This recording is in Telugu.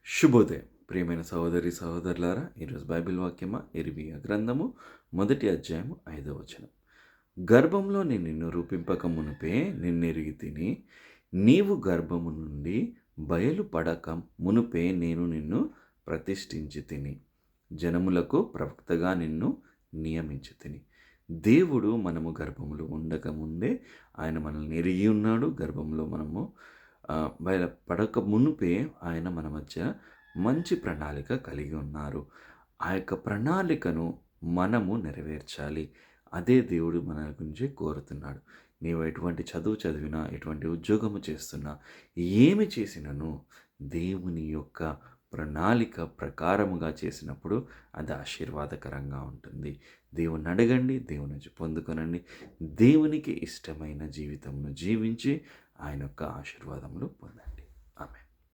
శుభోదయం ప్రియమైన సహోదరి సహోదరులారా, ఈరోజు బైబిల్ వాక్యమా ఇర్మియా గ్రంథము 1 అధ్యాయము 5వ వచనం. గర్భంలో నేను నిన్ను రూపింపక మునుపే నిన్నెరిగి తిని, నీవు గర్భము నుండి బయలుపడక మునుపే నేను నిన్ను ప్రతిష్ఠించి తిని, జనములకు ప్రవక్తగా నిన్ను నియమించి తిని. దేవుడు మనము గర్భములో ఉండక ముందే ఆయన మనల్ని ఎరిగి ఉన్నాడు. గర్భంలో మనము బయలుపడక మునుపే ఆయన మన మధ్య మంచి ప్రణాళిక కలిగి ఉన్నారు. ఆ యొక్క ప్రణాళికను మనము నెరవేర్చాలి. అదే దేవుడు మన గురించి కోరుతున్నాడు. నీవు ఎటువంటి చదువు చదివినా, ఎటువంటి ఉద్యోగము చేస్తున్నా, ఏమి చేసినను దేవుని యొక్క ప్రణాళిక ప్రకారముగా చేసినప్పుడు అది ఆశీర్వాదకరంగా ఉంటుంది. దేవుని అడగండి, దేవుని నుంచి పొందుకొనండి. దేవునికి ఇష్టమైన జీవితంను జీవించి ఆయన యొక్క ఆశీర్వాదములు పొందండి.